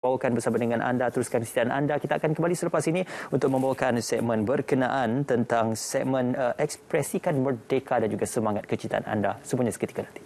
bawakan bersama dengan anda, teruskan kesetiaan anda. Kita akan kembali selepas ini untuk membawakan segmen berkenaan tentang segmen ekspresikan merdeka dan juga semangat kecintaan anda. Semuanya seketika nanti.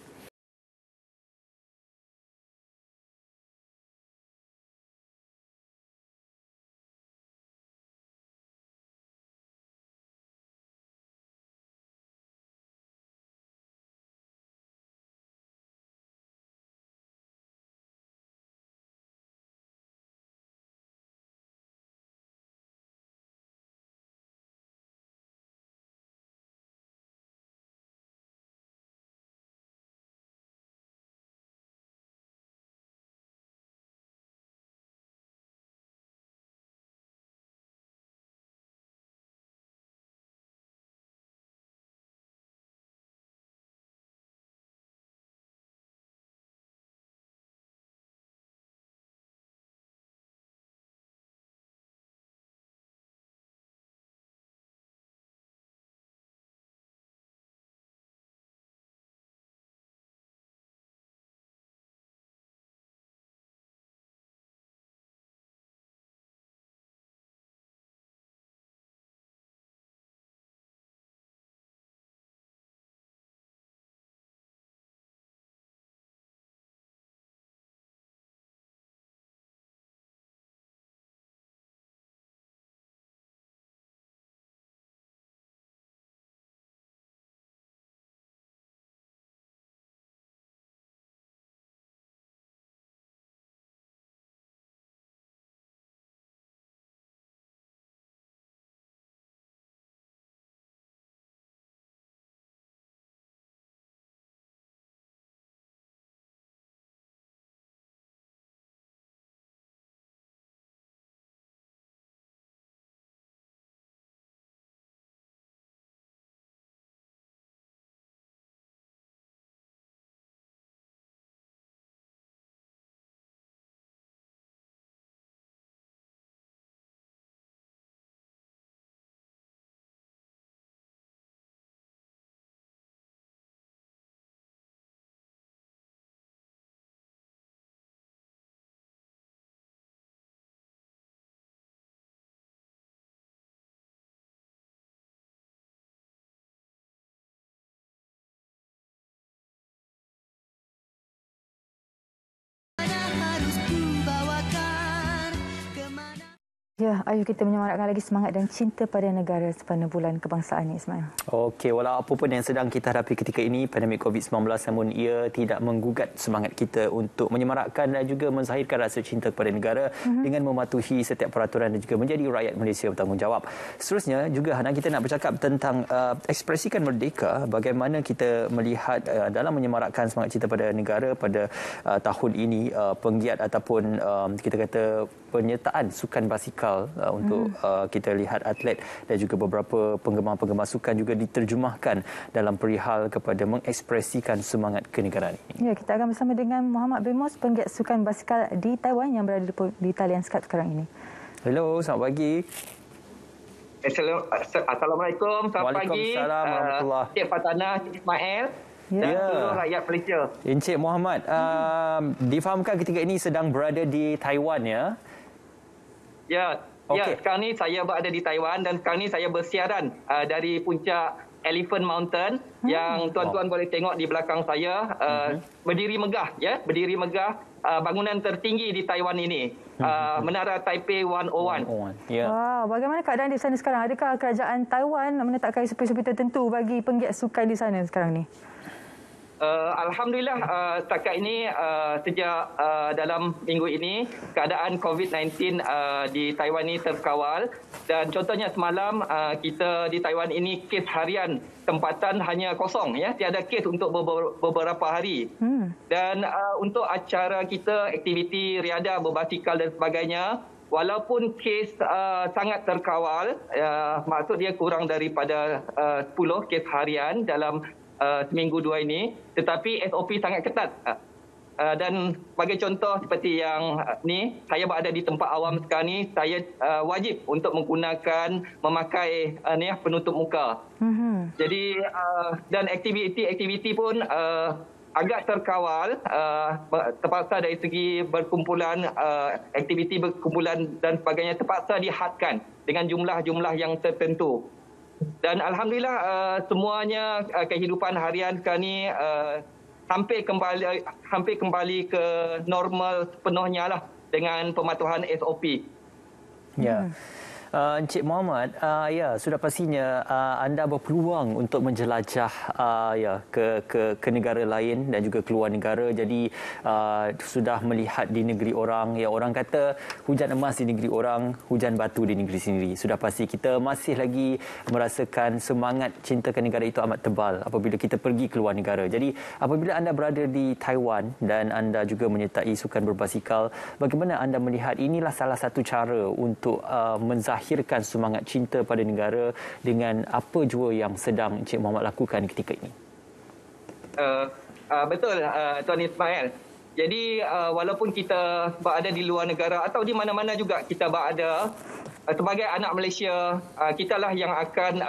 Ya, ayo kita menyemarakkan lagi semangat dan cinta pada negara sempena bulan kebangsaan ini, Ismail. Okey, walau apa pun yang sedang kita hadapi ketika ini, pandemik COVID-19, namun ia tidak menggugat semangat kita untuk menyemarakkan dan juga menzahirkan rasa cinta kepada negara dengan mematuhi setiap peraturan dan juga menjadi rakyat Malaysia bertanggungjawab. Seterusnya juga Hana, kita nak bercakap tentang ekspresikan merdeka, bagaimana kita melihat dalam menyemarakkan semangat cinta pada negara pada tahun ini, penggiat ataupun kita kata penyertaan sukan basikal untuk kita lihat atlet dan juga beberapa penggemar-penggemar sukan juga diterjemahkan dalam perihal kepada mengekspresikan semangat kenegaraan ini. Ya, kita akan bersama dengan Muhammad Bemos, penggiat sukan basikal di Taiwan yang berada di talian Skype sekarang ini. Hello, selamat pagi. Assalamualaikum, selamat pagi. Waalaikumsalam warahmatullahi. Encik Fatana, Encik Ismail dan seluruh rakyat Malaysia. Encik Muhammad, difahamkan ketika ini sedang berada di Taiwan ya? Ya, Okey. sekarang ni saya berada di Taiwan dan sekarang ni saya bersiaran dari puncak Elephant Mountain yang tuan-tuan boleh tengok di belakang saya, berdiri megah ya, berdiri megah, bangunan tertinggi di Taiwan ini, Menara Taipei 101. Ya. Wow, bagaimana keadaan di sana sekarang? Adakah kerajaan Taiwan menetapkan SOP-SOP tertentu bagi penggiat sukan di sana sekarang ni? Alhamdulillah, setakat ini sejak dalam minggu ini keadaan COVID-19 di Taiwan ini terkawal, dan contohnya semalam kita di Taiwan ini kes harian tempatan hanya kosong ya, tiada kes untuk beberapa hari. Dan untuk acara kita, aktiviti riadah berbasikal dan sebagainya, walaupun kes sangat terkawal, maksud dia kurang daripada 10 kes harian dalam seminggu dua ini, tetapi SOP sangat ketat. Dan sebagai contoh seperti yang ni, saya berada di tempat awam sekarang ni, saya wajib untuk memakai penutup muka. Jadi dan aktiviti pun agak terkawal, terpaksa dari segi berkumpulan, aktiviti berkumpulan dan sebagainya terpaksa dihadkan dengan jumlah-jumlah yang tertentu. Dan alhamdulillah semuanya kehidupan harian sekarang ni hampir kembali ke normal sepenuhnya lah dengan pematuhan SOP. Ya. Encik Mohammad, ya sudah pastinya anda berpeluang untuk menjelajah ya ke negara lain dan juga keluar negara. Jadi sudah melihat di negeri orang, ya orang kata hujan emas di negeri orang, hujan batu di negeri sendiri. Sudah pasti kita masih lagi merasakan semangat cinta ke negara itu amat tebal apabila kita pergi keluar negara. Jadi apabila anda berada di Taiwan dan anda juga menyertai sukan berbasikal, bagaimana anda melihat inilah salah satu cara untuk menzahirkan semangat cinta pada negara dengan apa jua yang sedang Encik Mohammad lakukan ketika ini? Betul, Tuan Ismail. Jadi walaupun kita berada di luar negara atau di mana-mana juga kita berada, sebagai anak Malaysia, kitalah yang akan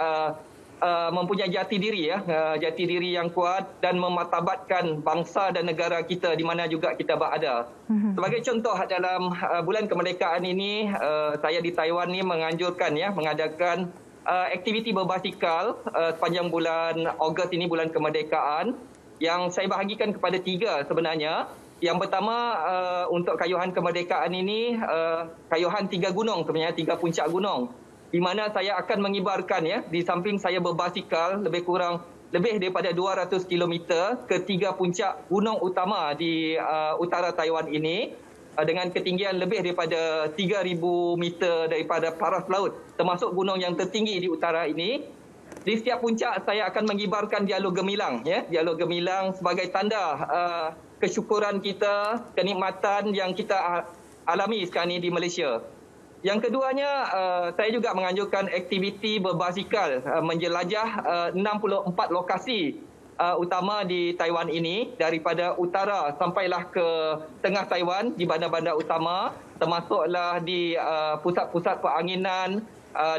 mempunyai jati diri, jati diri yang kuat dan memartabatkan bangsa dan negara kita di mana juga kita berada. Sebagai contoh, dalam bulan kemerdekaan ini, saya di Taiwan ni menganjurkan mengadakan aktiviti berbasikal sepanjang bulan Ogos ini, bulan kemerdekaan, yang saya bahagikan kepada 3 sebenarnya. Yang pertama, untuk kayuhan kemerdekaan ini, kayuhan 3 gunung sebenarnya, 3 puncak gunung, di mana saya akan mengibarkan di samping saya berbasikal lebih daripada 200 km ke 3 puncak gunung utama di utara Taiwan ini dengan ketinggian lebih daripada 3,000 meter daripada paras laut, termasuk gunung yang tertinggi di utara ini. Di setiap puncak saya akan mengibarkan dialog gemilang, dialog gemilang sebagai tanda kesyukuran kita, kenikmatan yang kita alami sekarang ini di Malaysia. Yang keduanya, saya juga menganjurkan aktiviti berbasikal menjelajah 64 lokasi utama di Taiwan ini, daripada utara sampailah ke tengah Taiwan di bandar-bandar utama, termasuklah di pusat-pusat peranginan,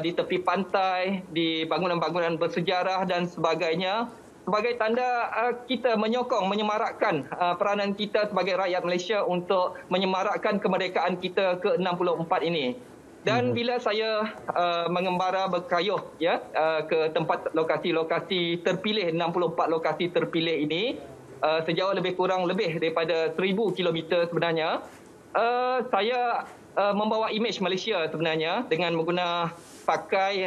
di tepi pantai, di bangunan-bangunan bersejarah dan sebagainya, sebagai tanda kita menyemarakkan peranan kita sebagai rakyat Malaysia untuk menyemarakkan kemerdekaan kita ke-64 ini. Dan bila saya mengembara berkayuh ke tempat lokasi-lokasi terpilih, 64 lokasi terpilih ini, sejauh lebih daripada 1,000 kilometer sebenarnya, saya membawa imej Malaysia sebenarnya dengan menggunakan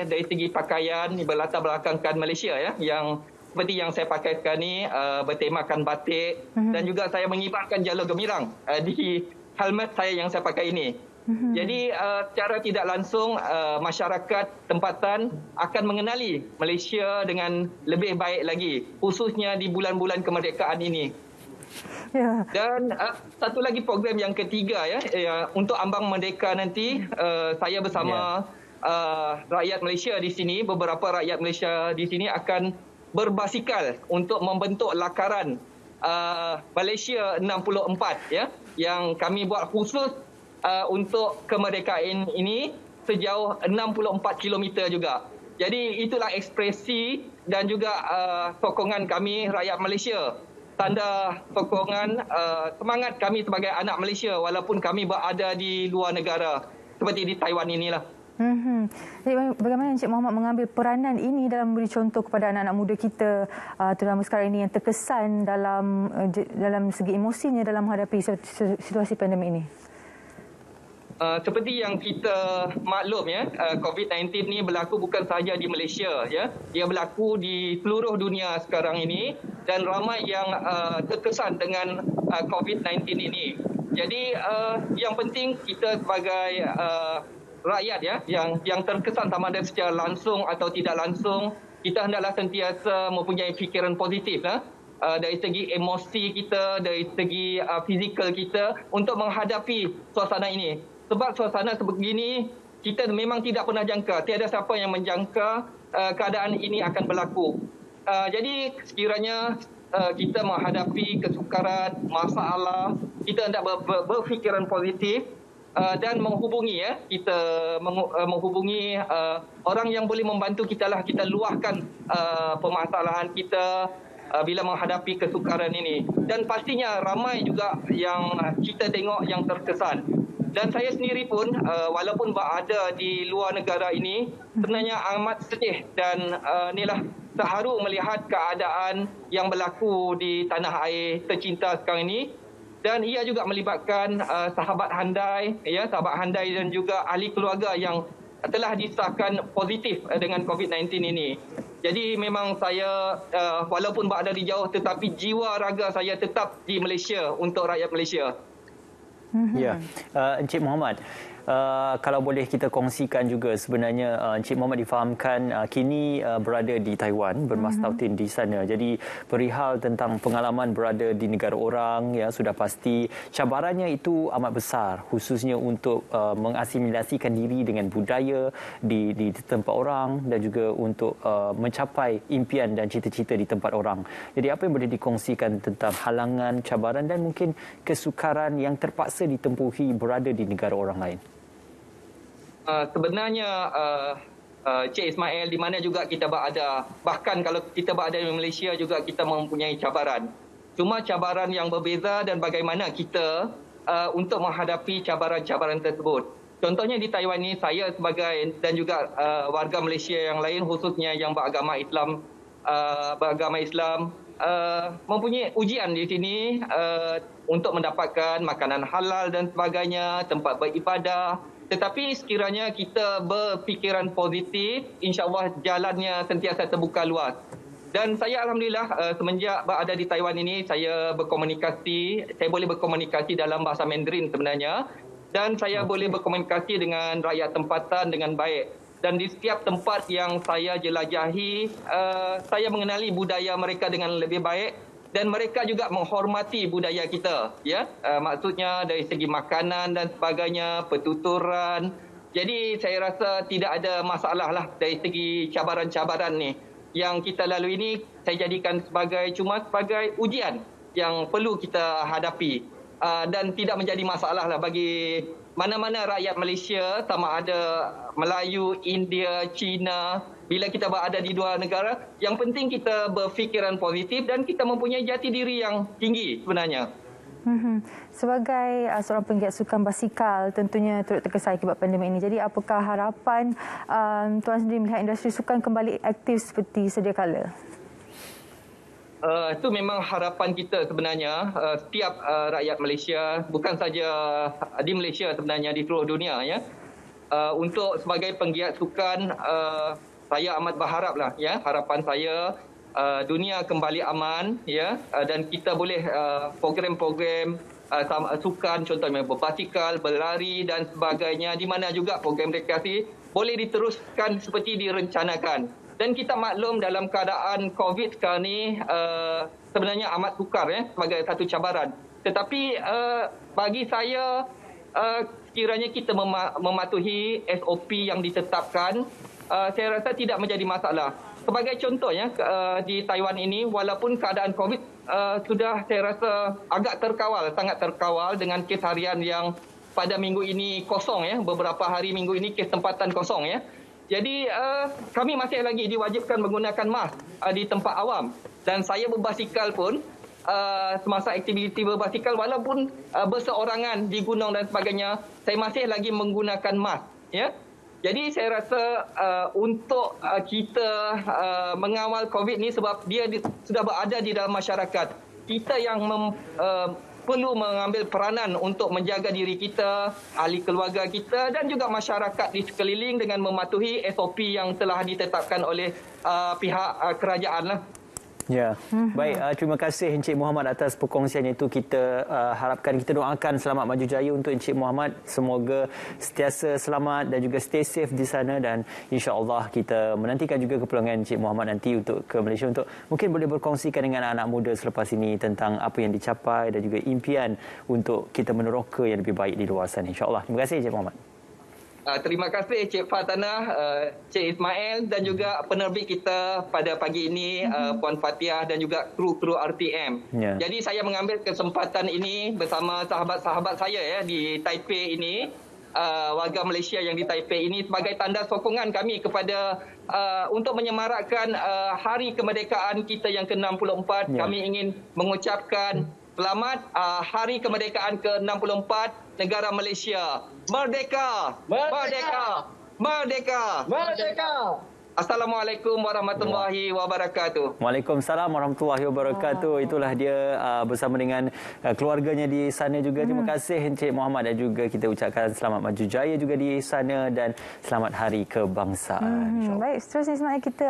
dari segi pakaian berlatar belakangkan Malaysia, yang seperti yang saya pakai sekarang ni, bertemakan batik, dan juga saya mengibarkan jalur gemilang di helmet saya yang saya pakai ini. Jadi secara tidak langsung masyarakat tempatan akan mengenali Malaysia dengan lebih baik lagi, khususnya di bulan-bulan kemerdekaan ini. Dan satu lagi program yang ketiga, untuk Ambang Merdeka nanti, saya bersama rakyat Malaysia di sini, beberapa rakyat Malaysia di sini akan berbasikal untuk membentuk lakaran Malaysia 64, yang kami buat khusus untuk kemerdekaan ini sejauh 64 km juga. Jadi itulah ekspresi dan juga sokongan kami rakyat Malaysia, tanda sokongan semangat kami sebagai anak Malaysia walaupun kami berada di luar negara seperti di Taiwan inilah. Jadi bagaimana Encik Mohammad mengambil peranan ini dalam memberi contoh kepada anak-anak muda kita, terutama sekarang ini yang terkesan dalam segi emosinya dalam menghadapi situasi pandemik ini? Seperti yang kita maklum, COVID-19 ni berlaku bukan sahaja di Malaysia, dia berlaku di seluruh dunia sekarang ini, dan ramai yang terkesan dengan COVID-19 ini. Jadi yang penting kita sebagai rakyat yang terkesan sama ada secara langsung atau tidak langsung, kita hendaklah sentiasa mempunyai fikiran positif dari segi emosi kita, dari segi fizikal kita untuk menghadapi suasana ini. Sebab suasana sebegini kita memang tidak pernah jangka. Tiada siapa yang menjangka keadaan ini akan berlaku. Jadi sekiranya kita menghadapi kesukaran, masalah, kita hendak berfikiran positif dan menghubungi menghubungi orang yang boleh membantu kita lah. Kita luahkan permasalahan kita bila menghadapi kesukaran ini. Dan pastinya ramai juga yang kita tengok yang terkesan. Dan saya sendiri pun walaupun berada di luar negara ini sebenarnya amat sedih dan inilah terharu melihat keadaan yang berlaku di tanah air tercinta sekarang ini. Dan ia juga melibatkan sahabat handai dan juga ahli keluarga yang telah disahkan positif dengan COVID-19 ini. Jadi memang saya walaupun berada di jauh tetapi jiwa raga saya tetap di Malaysia untuk rakyat Malaysia. Ya, Encik Mohamad, kalau boleh kita kongsikan juga sebenarnya Encik Mohamad difahamkan kini berada di Taiwan, bermastautin di sana. Jadi perihal tentang pengalaman berada di negara orang, ya sudah pasti cabarannya itu amat besar, khususnya untuk mengasimilasikan diri dengan budaya di tempat orang dan juga untuk mencapai impian dan cita-cita di tempat orang. Jadi apa yang boleh dikongsikan tentang halangan, cabaran dan mungkin kesukaran yang terpaksa ditempuhi berada di negara orang lain? Sebenarnya Cik Ismail, di mana juga kita berada, bahkan kalau kita berada di Malaysia juga kita mempunyai cabaran. Cuma cabaran yang berbeza dan bagaimana kita untuk menghadapi cabaran-cabaran tersebut. Contohnya di Taiwan ini, saya sebagai dan juga warga Malaysia yang lain khususnya yang beragama Islam mempunyai ujian di sini untuk mendapatkan makanan halal dan sebagainya, tempat beribadah. Tetapi sekiranya kita berfikiran positif, insya-Allah jalannya sentiasa terbuka luas. Dan saya alhamdulillah semenjak berada di Taiwan ini saya boleh berkomunikasi dalam bahasa Mandarin sebenarnya, dan saya boleh berkomunikasi dengan rakyat tempatan dengan baik. Dan di setiap tempat yang saya jelajahi, saya mengenali budaya mereka dengan lebih baik dan mereka juga menghormati budaya kita. Ya, maksudnya dari segi makanan dan sebagainya, pertuturan. Jadi saya rasa tidak ada masalah lah dari segi cabaran-cabaran ni yang kita lalui ini. Saya jadikan sebagai ujian yang perlu kita hadapi dan tidak menjadi masalah lah bagi mana-mana rakyat Malaysia, sama ada Melayu, India, Cina. Bila kita berada di dua negara, yang penting kita berfikiran positif dan kita mempunyai jati diri yang tinggi sebenarnya. Sebagai seorang penggiat sukan basikal, tentunya turut terkesan akibat pandemik ini. Jadi apakah harapan Tuan sendiri melihat industri sukan kembali aktif seperti sedia kala? Itu memang harapan kita sebenarnya, setiap rakyat Malaysia, bukan saja di Malaysia sebenarnya, di seluruh dunia ya. Untuk sebagai penggiat sukan, saya amat berharaplah ya, harapan saya dunia kembali aman ya, dan kita boleh program-program sukan, contohnya berbasikal, berlari dan sebagainya, di mana juga program rekreasi boleh diteruskan seperti direncanakan. Dan kita maklum dalam keadaan COVID sekarang ni sebenarnya amat sukar ya, sebagai satu cabaran. Tetapi bagi saya, sekiranya kita mematuhi SOP yang ditetapkan, saya rasa tidak menjadi masalah. Sebagai contohnya di Taiwan ini, walaupun keadaan COVID sudah saya rasa agak terkawal, sangat terkawal dengan kes harian yang pada minggu ini kosong ya, beberapa hari minggu ini kes tempatan kosong ya. Jadi kami masih lagi diwajibkan menggunakan mask di tempat awam. Dan saya berbasikal pun, semasa aktiviti berbasikal, walaupun berseorangan di gunung dan sebagainya, saya masih lagi menggunakan mask. Ya? Jadi saya rasa untuk kita mengawal COVID ni, sebab dia sudah berada di dalam masyarakat, kita yang perlu mengambil peranan untuk menjaga diri kita, ahli keluarga kita dan juga masyarakat di sekeliling dengan mematuhi SOP yang telah ditetapkan oleh pihak kerajaan lah. Ya, baik. Terima kasih Encik Mohamad atas perkongsian itu. Kita harapkan, kita doakan selamat maju jaya untuk Encik Mohamad. Semoga sentiasa selamat dan juga stay safe di sana, dan insya-Allah kita menantikan juga kepulangan Encik Mohamad nanti untuk ke Malaysia, untuk mungkin boleh berkongsikan dengan anak-anak muda selepas ini tentang apa yang dicapai dan juga impian untuk kita meneroka yang lebih baik di luar sana, insya-Allah. Terima kasih Encik Mohamad. Terima kasih Cik Fatanah, Cik Ismail dan juga penerbit kita pada pagi ini, Puan Fatiah dan juga kru-kru RTM. Yeah. Jadi saya mengambil kesempatan ini bersama sahabat-sahabat saya ya di Taipei ini warga Malaysia yang di Taipei ini sebagai tanda sokongan kami kepada untuk menyemarakkan Hari Kemerdekaan kita yang ke-64. Kami ingin mengucapkan selamat Hari Kemerdekaan ke-64 negara Malaysia. Merdeka! Merdeka! Merdeka! Merdeka! Assalamualaikum warahmatullahi wabarakatuh. Waalaikumsalam warahmatullahi wabarakatuh. Itulah dia bersama dengan keluarganya di sana juga. Terima kasih Encik Muhammad, dan juga kita ucapkan selamat maju jaya juga di sana dan selamat Hari Kebangsaan. Baik, seterusnya sebenarnya kita